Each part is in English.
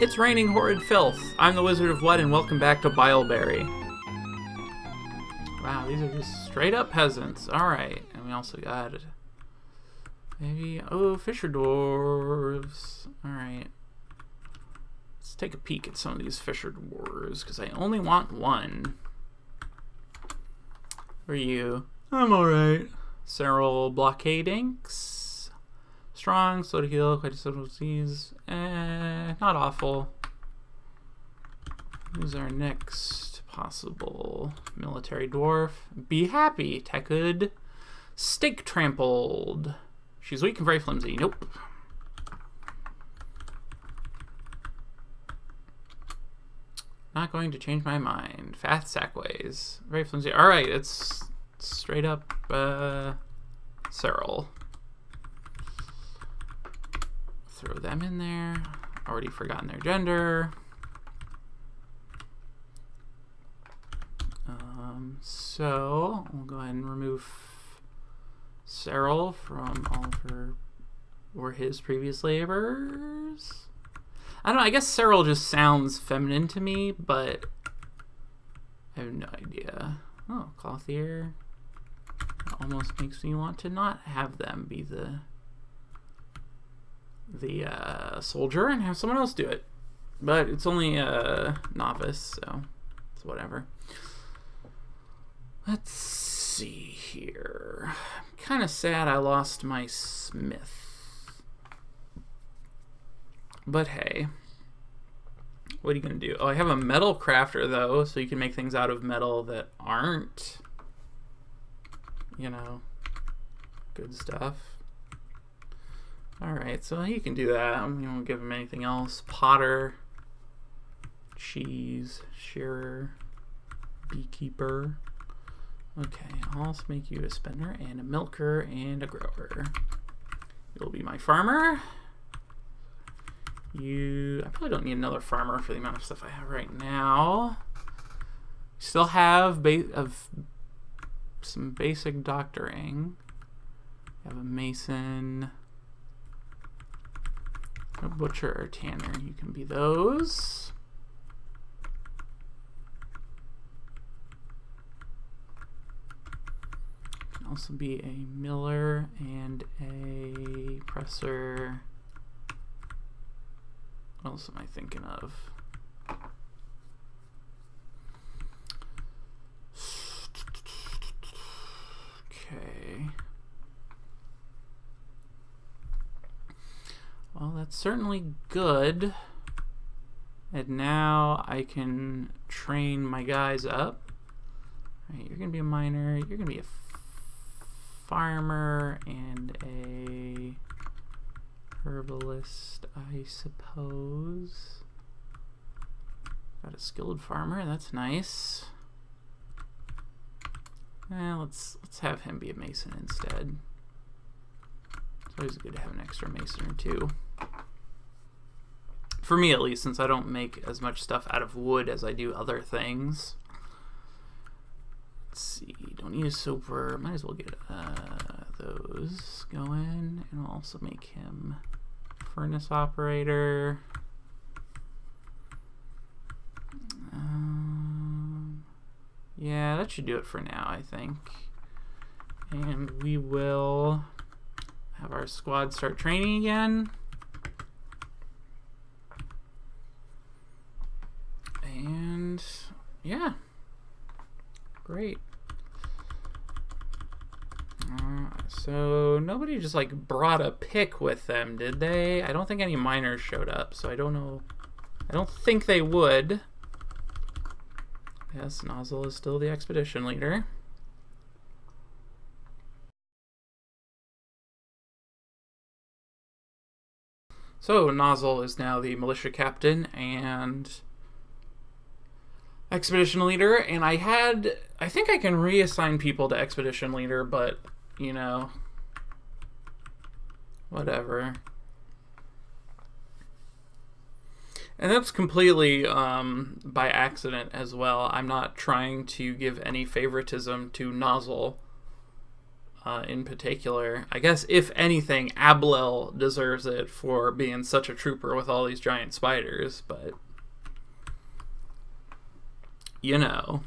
It's raining horrid filth. I'm the Wizard of What, and welcome back to Bileberry. Wow, these are just straight up peasants. Alright, and we also got maybe, oh, fisher dwarves. Alright. Let's take a peek at some of these fisher dwarves, because I only want one. Who are you? I'm alright. Several blockade inks. Strong, slow to heal, quite a subtle disease. Not awful. Who's our next possible military dwarf? Be happy, Tekud. Stake trampled. She's weak and very flimsy. Nope. Not going to change my mind. Fast sackways. Very flimsy. Alright, it's straight up Cyril. Throw them in there. Already forgotten their gender. So we'll go ahead and remove Cyril from all of her or his previous labors. I don't know, I guess Cyril just sounds feminine to me, but I have no idea. Oh, clothier. Almost makes me want to not have them be the soldier and have someone else do it. But it's only a novice, so it's whatever. Let's see here. I'm kind of sad I lost my smith. But hey. What are you going to do? Oh, I have a metal crafter, though, so you can make things out of metal that aren't, you know, good stuff. Alright, so he can do that. We won't give him anything else. Potter, cheese, shearer, beekeeper. Okay, I'll also make you a spender and a milker and a grower. You'll be my farmer. I probably don't need another farmer for the amount of stuff I have right now. Still have some basic doctoring. I have a mason. A butcher or tanner, you can be those. You can also be a miller and a presser. What else am I thinking of? Okay. Well, that's certainly good. And now I can train my guys up. All right, you're going to be a miner. You're going to be a farmer and a herbalist, I suppose. Got a skilled farmer. That's nice. Let's have him be a mason instead. It's always good to have an extra mason or two. For me, at least, since I don't make as much stuff out of wood as I do other things. Let's see. Don't need a soaper. Might as well get those going. And I'll also make him furnace operator. Yeah, that should do it for now, I think. And we will have our squad start training again. And yeah, great. So nobody just like brought a pick with them, did they? I don't think any miners showed up, so I don't know. I don't think they would. Yes, Nozzle is still the expedition leader. So Nozzle is now the militia captain and expedition leader, and I think I can reassign people to expedition leader, but you know, whatever. And that's completely by accident as well. I'm not trying to give any favoritism to Nozzle. in particular. I guess, if anything, Ablel deserves it for being such a trooper with all these giant spiders, but you know.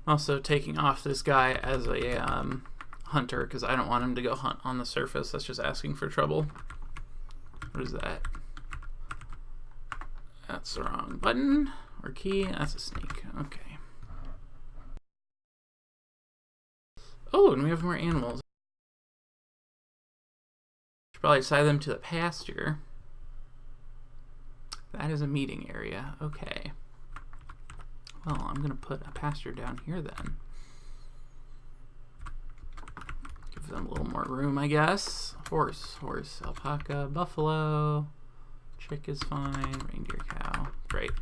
Also taking off this guy as a hunter because I don't want him to go hunt on the surface. That's just asking for trouble. What is that? That's the wrong button or key. That's a sneak. Okay. Oh, and we have more animals. Should probably side them to the pasture. That is a meeting area. Okay. Well, I'm going to put a pasture down here then. Give them a little more room, I guess. Horse, alpaca, buffalo. Chick is fine. Reindeer, cow. Great.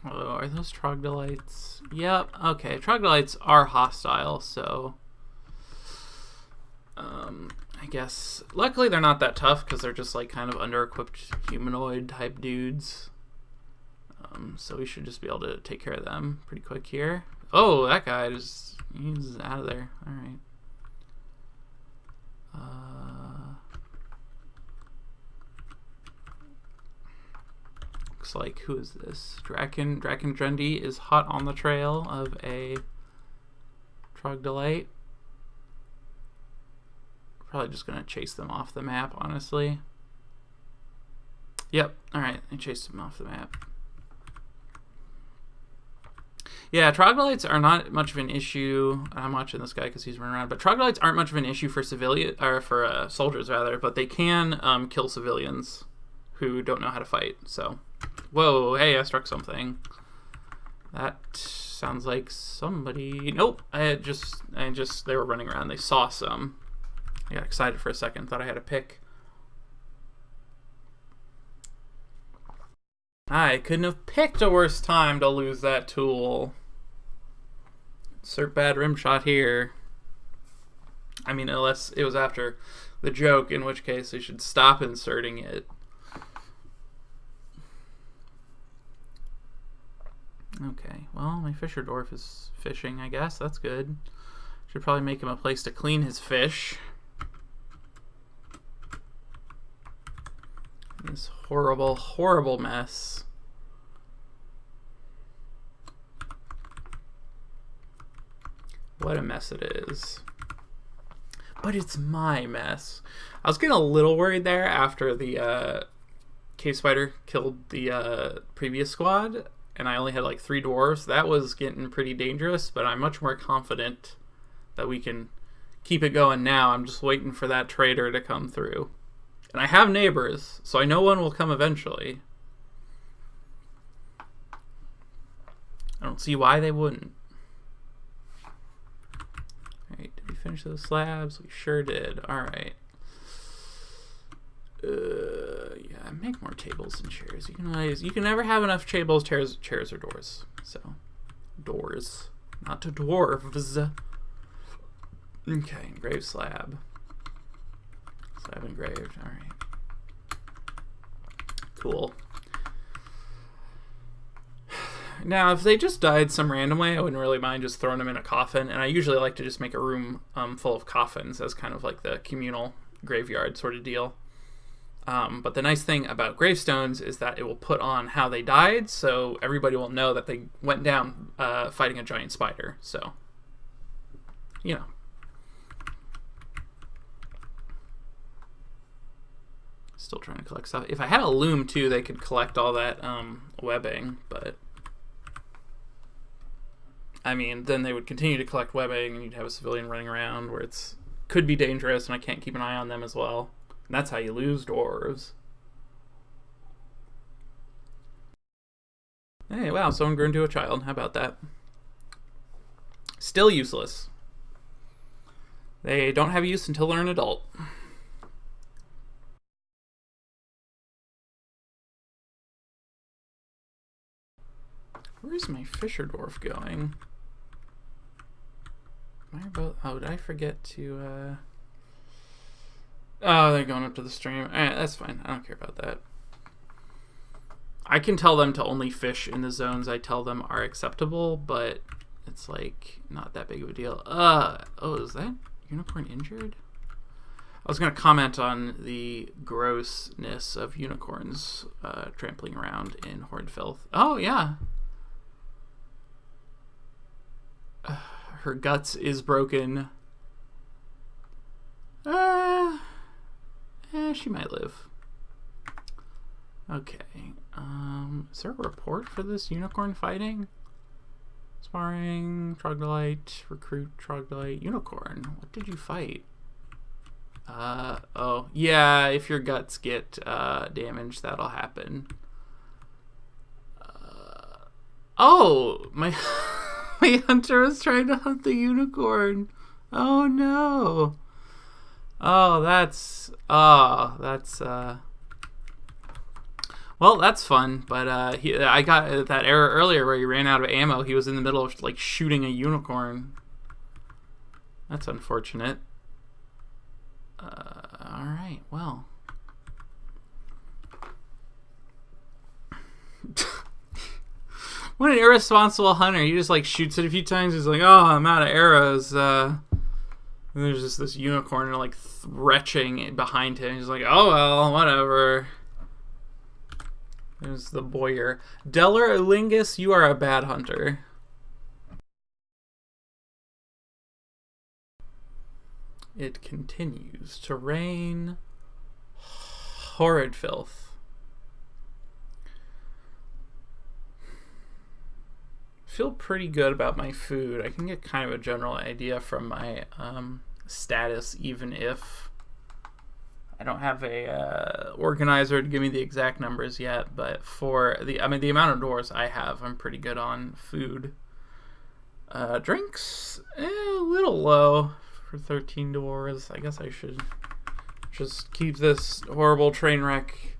Oh, are those troglodytes? Yep. Okay, troglodytes are hostile, so I guess luckily they're not that tough because they're just like kind of under-equipped humanoid type dudes. So we should just be able to take care of them pretty quick here. Oh, that guy he's out of there. All right. Looks like, who is this? Draken Drendy is hot on the trail of a troglodyte. Probably just gonna chase them off the map, honestly. Yep. All right, I chased them off the map. Yeah, troglodytes are not much of an issue. I'm watching this guy because he's running around, but troglodytes aren't much of an issue for soldiers rather. But they can kill civilians who don't know how to fight. So, whoa, hey, I struck something. That sounds like somebody. Nope, they were running around. They saw some. I got excited for a second. Thought I had a pick. I couldn't have picked a worse time to lose that tool. Insert bad rim shot here. I mean, unless it was after the joke, in which case they should stop inserting it. Okay, well, my Fisher Dwarf is fishing, I guess. That's good. Should probably make him a place to clean his fish. This horrible, horrible mess. What a mess it is. But it's my mess. I was getting a little worried there after the cave spider killed the previous squad, and I only had like 3 dwarves. That was getting pretty dangerous, but I'm much more confident that we can keep it going now. I'm just waiting for that trader to come through. And I have neighbors, so I know one will come eventually. I don't see why they wouldn't. Alright, did we finish those slabs? We sure did. Alright. Yeah, make more tables and chairs. You can never have enough tables, chairs, or doors. So, doors. Not to dwarves. Okay, engraved slab. Slab engraved, alright. Cool. Now, if they just died some random way, I wouldn't really mind just throwing them in a coffin, and I usually like to just make a room full of coffins as kind of like the communal graveyard sort of deal. But the nice thing about gravestones is that it will put on how they died, so everybody will know that they went down fighting a giant spider. So, you know. Still trying to collect stuff. If I had a loom too, they could collect all that webbing, but I mean, then they would continue to collect webbing, and you'd have a civilian running around where it's could be dangerous, and I can't keep an eye on them as well. And that's how you lose dwarves. Hey, wow, someone grew into a child. How about that? Still useless. They don't have use until they're an adult. Where's my Fisher Dwarf going? Am I both? Oh, did I forget to? Oh, they're going up to the stream. All right, that's fine. I don't care about that. I can tell them to only fish in the zones I tell them are acceptable, but it's like not that big of a deal. Oh, is that unicorn injured? I was going to comment on the grossness of unicorns trampling around in Horde Filth. Oh, yeah. Her guts is broken. She might live. Okay. Is there a report for this unicorn fighting? Sparring, troglodyte, recruit, troglodyte, unicorn. What did you fight? Oh, yeah, if your guts get damaged, that'll happen. Oh, my my hunter was trying to hunt the unicorn. Oh no. Well, that's fun, but I got that error earlier where he ran out of ammo. He was in the middle of like shooting a unicorn. That's unfortunate. All right, well. What an irresponsible hunter. He just like shoots it a few times. He's like, oh, I'm out of arrows. And there's just this unicorn like retching behind him. He's like, oh, well, whatever. There's the Boyer. Deller Lingus, you are a bad hunter. It continues to rain. Horrid filth. Feel pretty good about my food. I can get kind of a general idea from my status, even if I don't have a organizer to give me the exact numbers yet. But for the amount of dwarves I have, I'm pretty good on food. Drinks, a little low for 13 dwarves. I guess I should just keep this horrible train wreck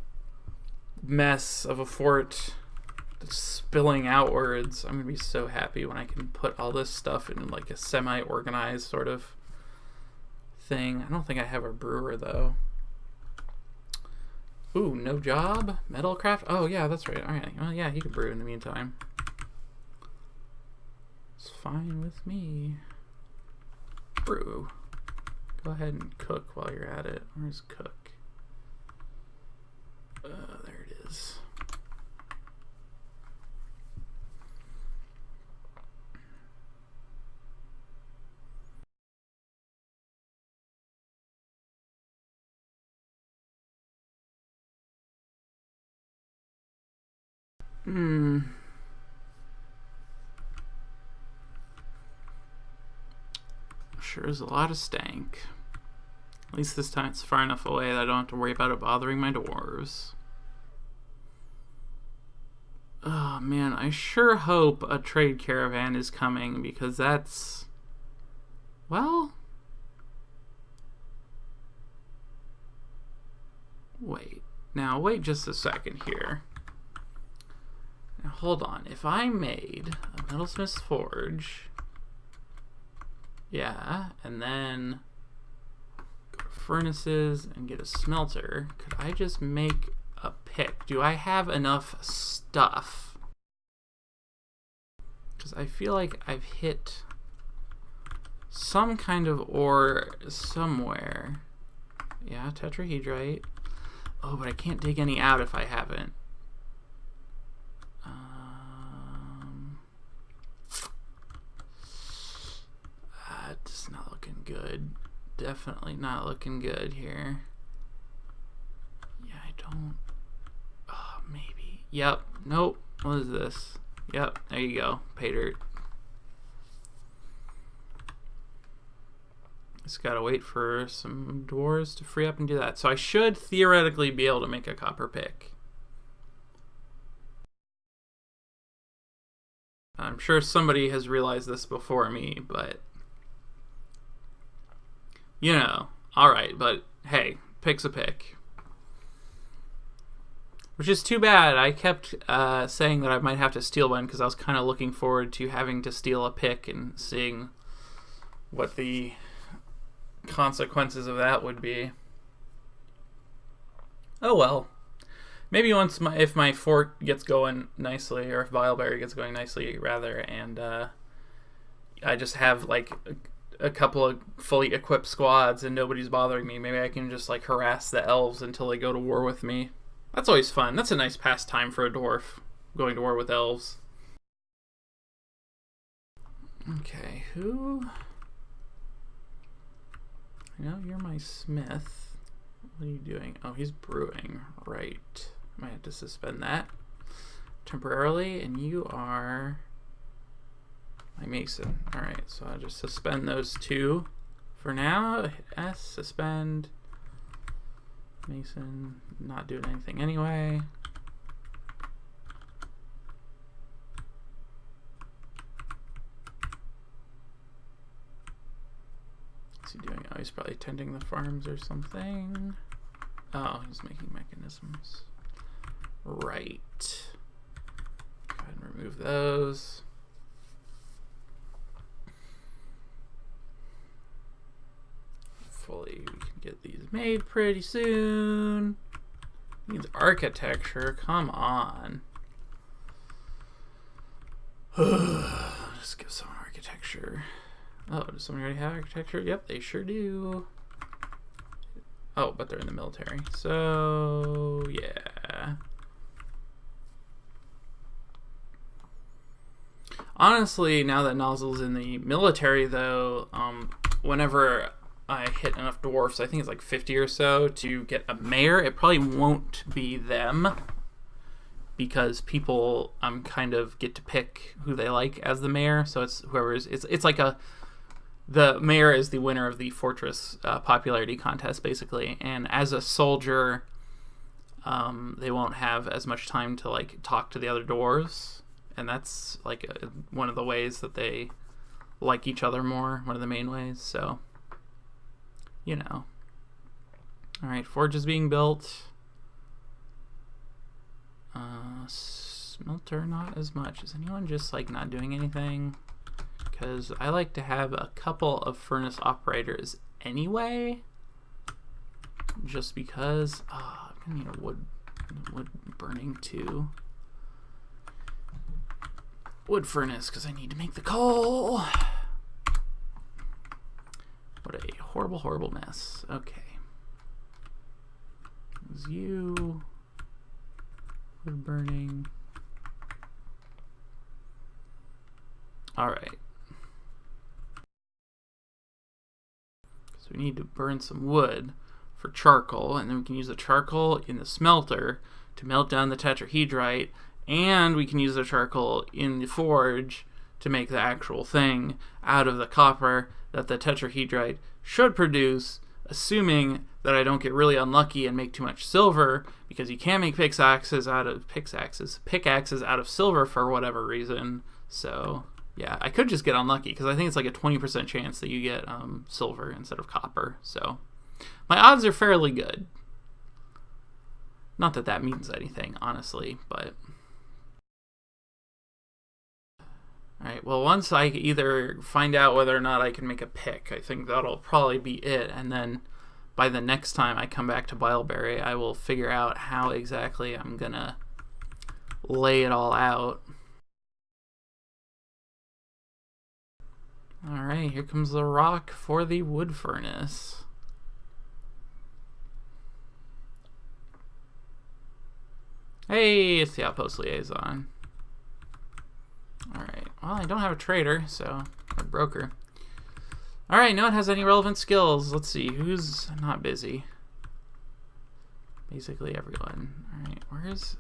mess of a fort spilling outwards. I'm gonna be so happy when I can put all this stuff in like a semi-organized sort of thing. I don't think I have a brewer though. Ooh, no job? Metalcraft? Oh yeah, that's right. Alright, well yeah, he could brew in the meantime. It's fine with me. Brew. Go ahead and cook while you're at it. Where's cook? There it is. Sure is a lot of stank. At least this time it's far enough away that I don't have to worry about it bothering my dwarves. Oh man, I sure hope a trade caravan is coming because that's... well... wait. Now, wait just a second here. Now, hold on. If I made a metalsmith's forge... yeah, and then go to furnaces and get a smelter. Could I just make a pick? Do I have enough stuff? Because I feel like I've hit some kind of ore somewhere. Yeah, tetrahedrite. Oh, but I can't dig any out if I haven't. It's not looking good. Definitely not looking good here. Yeah, I don't... oh, maybe. Yep. Nope. What is this? Yep. There you go. Pay dirt. Just gotta wait for some dwarves to free up and do that. So I should theoretically be able to make a copper pick. I'm sure somebody has realized this before me, but... you know, alright, but hey, pick's a pick. Which is too bad. I kept saying that I might have to steal one because I was kind of looking forward to having to steal a pick and seeing what the consequences of that would be. Oh well. Maybe once if my fort gets going nicely, or if Bileberry gets going nicely, rather, and I just have like a couple of fully equipped squads and nobody's bothering me, maybe I can just like harass the elves until they go to war with me. That's always fun. That's a nice pastime for a dwarf, going to war with elves. Okay, who? I know you're my smith. What are you doing? Oh, he's brewing. Right. Might have to suspend that temporarily. And you are my mason. Alright, so I'll just suspend those two for now. Hit S, suspend. Mason, not doing anything anyway. What's he doing? Oh, he's probably tending the farms or something. Oh, he's making mechanisms. Right. Go ahead and remove those. Hopefully we can get these made pretty soon. Needs architecture. Come on. Just give some architecture. Oh, does somebody already have architecture? Yep, they sure do. Oh, but they're in the military. So, yeah. Honestly, now that Nozzle's in the military, though, whenever I hit enough dwarfs, I think it's like 50 or so, to get a mayor, it probably won't be them, because people kind of get to pick who they like as the mayor. So it's whoever's, it's like the mayor is the winner of the fortress popularity contest, basically. And as a soldier, they won't have as much time to like talk to the other dwarves, and that's like one of the ways that they like each other more. One of the main ways. So, you know. All right, forge is being built. Smelter, not as much. Is anyone just like not doing anything? Because I like to have a couple of furnace operators anyway. Just because. Oh, I'm gonna need a wood burning too. Wood furnace, because I need to make the coal. What a horrible, horrible mess. Okay. It was you. Wood burning. Alright. So we need to burn some wood for charcoal, and then we can use the charcoal in the smelter to melt down the tetrahedrite, and we can use the charcoal in the forge to make the actual thing out of the copper that the tetrahedrite should produce, assuming that I don't get really unlucky and make too much silver, because you can't make pickaxes out of silver for whatever reason. So yeah, I could just get unlucky, because I think it's like a 20% chance that you get silver instead of copper. So my odds are fairly good. Not that that means anything, honestly, but... Alright, well, once I either find out whether or not I can make a pick, I think that'll probably be it, and then by the next time I come back to Bileberry, I will figure out how exactly I'm gonna lay it all out. Alright, here comes the rock for the wood furnace. Hey, it's the outpost liaison. Alright, well, I don't have a trader, so, or broker. Alright, no one has any relevant skills. Let's see, who's not busy? Basically everyone. Alright, where's,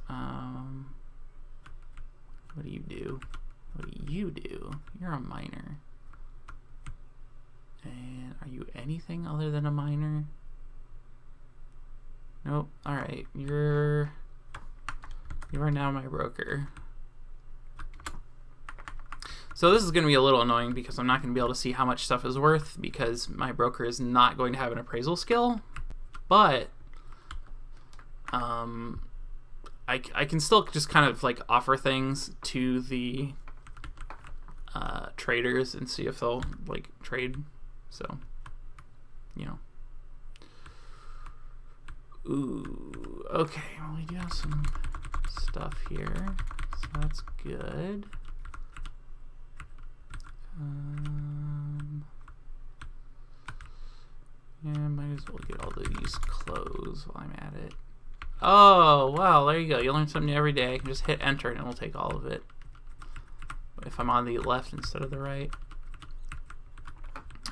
what do you do? What do you do? You're a miner. And are you anything other than a miner? Nope. Alright, you are now my broker. So this is going to be a little annoying, because I'm not going to be able to see how much stuff is worth, because my broker is not going to have an appraisal skill. But I can still just kind of like offer things to the traders and see if they'll like trade So, you know. Ooh, okay, well, we do have some stuff here, so that's good. Yeah, might as well get all these clothes while I'm at it. Oh, wow, there you go. You learn something new every day. I can just hit enter and it'll take all of it. If I'm on the left instead of the right.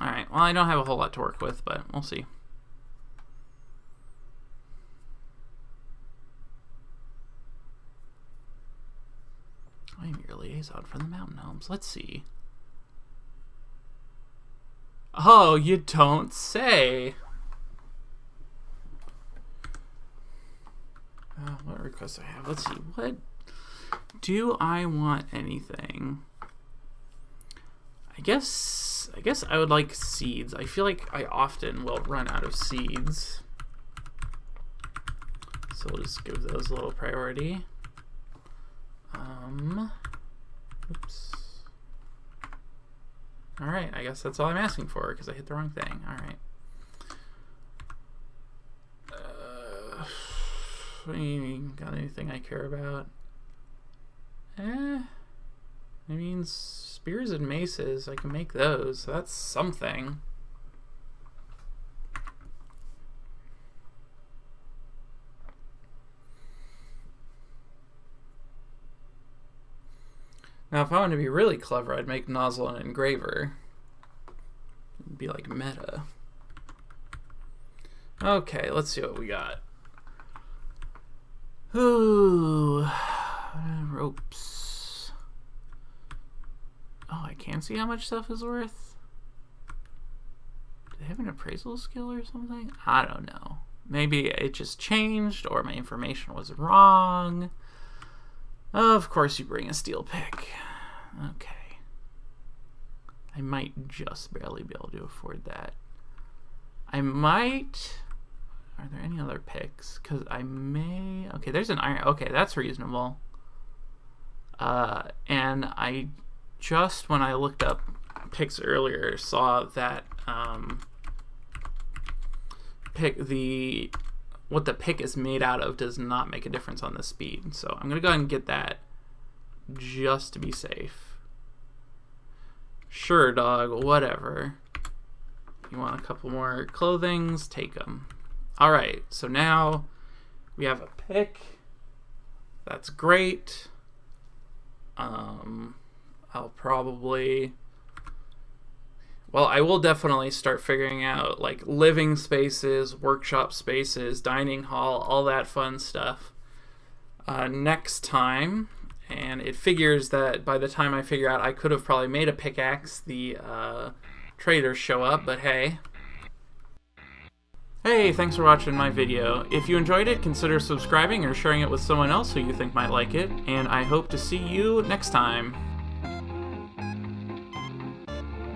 Alright, well, I don't have a whole lot to work with, but we'll see. I am your liaison for the mountain gnomes. Let's see. Oh, you don't say. What requests I have? Let's see. What do I want? Anything? I guess I would like seeds. I feel like I often will run out of seeds, so we'll just give those a little priority. Oops. Alright, I guess that's all I'm asking for because I hit the wrong thing. Alright. Got anything I care about? I mean, spears and maces, I can make those, so that's something. Now, if I wanted to be really clever, I'd make nozzle and engraver. It'd be like meta. Okay, let's see what we got. Ooh, ropes. Oh, I can't see how much stuff is worth. Do they have an appraisal skill or something? I don't know. Maybe it just changed or my information was wrong. Of course you bring a steel pick. Okay. I might just barely be able to afford that. I might... Are there any other picks? Because I may... Okay, there's an iron... Okay, that's reasonable. And I just, when I looked up picks earlier, saw that what the pick is made out of does not make a difference on the speed. So I'm going to go ahead and get that just to be safe. Sure, dog, whatever. You want a couple more clothings? Take them. Alright, so now we have a pick. That's great. I'll probably... Well, I will definitely start figuring out like living spaces, workshop spaces, dining hall, all that fun stuff next time. And it figures that by the time I figure out I could have probably made a pickaxe, the traders show up, but hey. Hey, thanks for watching my video. If you enjoyed it, consider subscribing or sharing it with someone else who you think might like it, and I hope to see you next time.